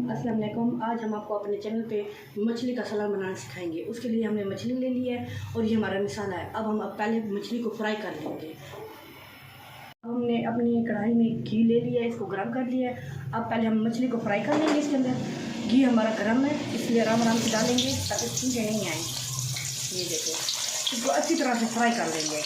अस्सलाम वालेकुम। आज हम आपको अपने चैनल पे मछली का सलाद बनाना सिखाएंगे। उसके लिए हमने मछली ले ली है और ये हमारा मसाला है। अब हम पहले मछली को फ्राई कर लेंगे। हमने अपनी कढ़ाई में घी ले लिया है, इसको गर्म कर लिया है। अब पहले हम मछली को फ्राई कर लेंगे। इसके अंदर घी हमारा गर्म है, इसलिए आराम आराम से डालेंगे ताकि छींटे नहीं आए। ये देखो, इसको अच्छी तरह से फ्राई कर लेंगे।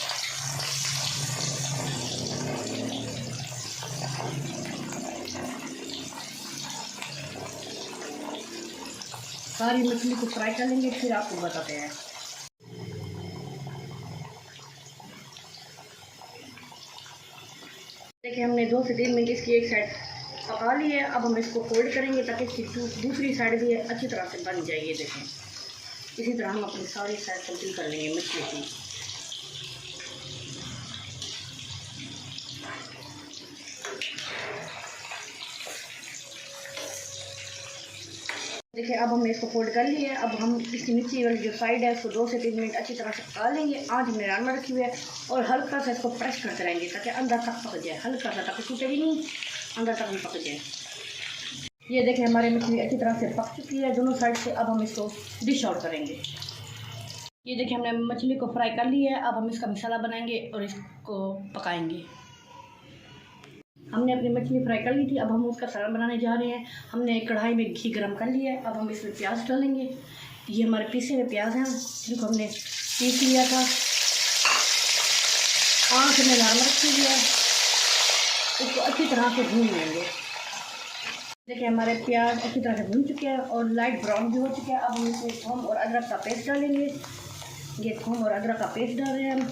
सारी मछली को फ्राई कर लेंगे, फिर आपको बताते हैं। देखिए, हमने 2 से 3 मिनट इसकी एक साइड पका ली है। अब हम इसको फोल्ड करेंगे ताकि इसकी दूसरी साइड भी अच्छी तरह से बन जाए। ये देखें, इसी तरह हम अपनी सारी साइड कंप्लीट कर लेंगे मछली की। देखिए, अब हमने इसको फोल्ड कर लिया है। अब हम इसकी नीचे वाली जो साइड है उसको 2 से 3 मिनट अच्छी तरह से पका लेंगे। आँच हमने नॉर्मल रखी हुई है और हल्का सा इसको प्रेस करते रहेंगे ताकि अंदर तक पक जाए। हल्का सा, ताकि टूटे भी नहीं, अंदर तक हम पक जाए। ये देखिए, हमारी मछली अच्छी तरह से पक चुकी है दोनों साइड से। अब हम इसको डिश आउट करेंगे। ये देखिए, हमने मछली को फ्राई कर लिया है। अब हम इसका मसाला बनाएंगे और इसको पकाएंगे। हमने अपनी मछली फ्राई कर ली थी, अब हम उसका सलाद बनाने जा रहे हैं। हमने कढ़ाई में घी गर्म कर लिया है। अब हम इसमें प्याज डालेंगे। ये हमारे पीसे हुए प्याज हैं जिनको हमने पीस लिया था। आँच में नॉर्मल रखी हुई है, इसको अच्छी तरह से भून लेंगे। देखिए, हमारे प्याज अच्छी तरह से भून चुके हैं और लाइट ब्राउन भी हो चुके हैं। अब हम इसमें थूम और अदरक का पेस्ट डालेंगे। ये थूम और अदरक का पेस्ट डाल रहे हैं हम।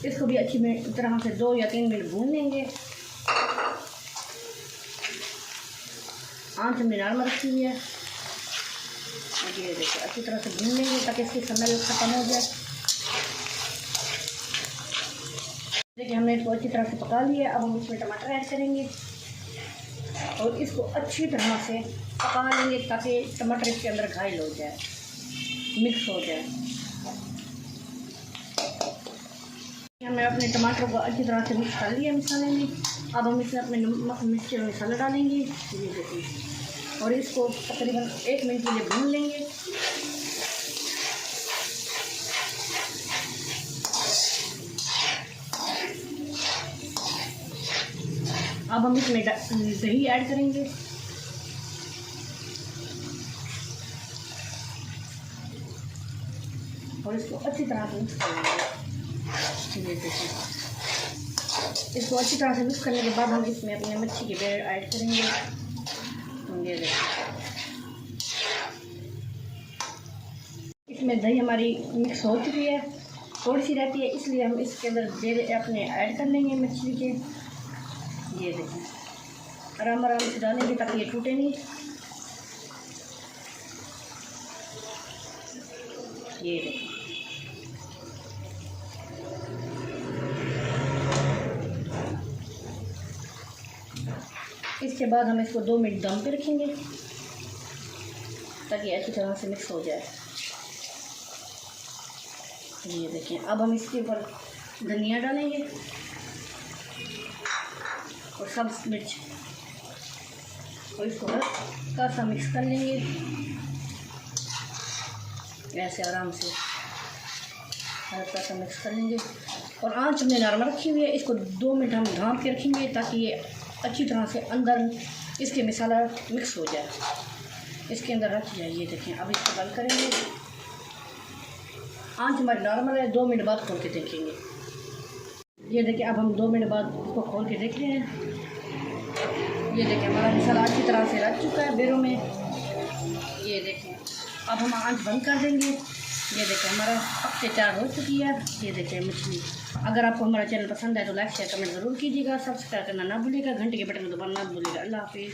इसको भी अच्छी तरह से 2 या 3 मिनट भून लेंगे। आँच हमने नॉर्मल रखी हुई है। ये देखिए, अच्छी तरह से भून लेंगे ताकि इसकी स्मेल खत्म हो जाए। देखिए, हमने इसको अच्छी तरह से पका लिया है। अब हम इसमें टमाटर ऐड करेंगे और इसको अच्छी तरह से पका लेंगे ताकि टमाटर इसके अंदर घायल हो जाए, मिक्स हो जाए। हमने अपने टमाटर को अच्छी तरह से मिक्स कर लिया मसाले में। अब हम इसमें अपने नमक मिर्ची और मसाला डालेंगे। ये देखिए, और इसको तकरीबन 1 मिनट के लिए भून लेंगे। अब हम इसमें दही ऐड करेंगे। और इसको अच्छी तरह से मिक्स कर लेंगे। ये देखिए, इसको अच्छी तरह से मिक्स करने के बाद हम इसमें अपने मच्छी के पेड़ ऐड करेंगे। ये देखिए, इसमें दही हमारी मिक्स हो चुकी है, थोड़ी सी रहती है, इसलिए हम इसके अंदर बेर अपने ऐड कर लेंगे मछली के। ये देखिए, आराम आराम से डालेंगे ताकि ये टूटे नहीं। ये देखिए, इसके बाद हम इसको 2 मिनट दम पे रखेंगे ताकि अच्छी तरह से मिक्स हो जाए। ये देखिए, अब हम इसके ऊपर धनिया डालेंगे और सब्ज़ मिर्च, और इसको हल्का सा मिक्स कर लेंगे ऐसे आराम से। हल्का सा मिक्स कर लेंगे और आँच हमने नॉर्मल रखी हुई है। इसको 2 मिनट हम ढाँप के रखेंगे ताकि ये अच्छी तरह से अंदर इसके मसाला मिक्स हो जाए, इसके अंदर रख जाए। ये देखें, अब इसको बंद करेंगे। आँच हमारी नॉर्मल है। 2 मिनट बाद खोल के देखेंगे। ये देखिए, अब हम 2 मिनट बाद इसको खोल के देख रहे हैं। ये देखिए, हमारा मसाला अच्छी तरह से रख चुका है बेरों में। ये देखिए, अब हम आँच बंद कर देंगे। ये देखिए, हमारा पक के तैयार हो चुकी है। ये देखिए मछली। अगर आपको हमारा चैनल पसंद है तो लाइक शेयर कमेंट ज़रूर कीजिएगा। सब्सक्राइब करना ना भूलिएगा, घंटे के बटन को दबाना ना भूलिएगा। अल्लाह हाफिज़।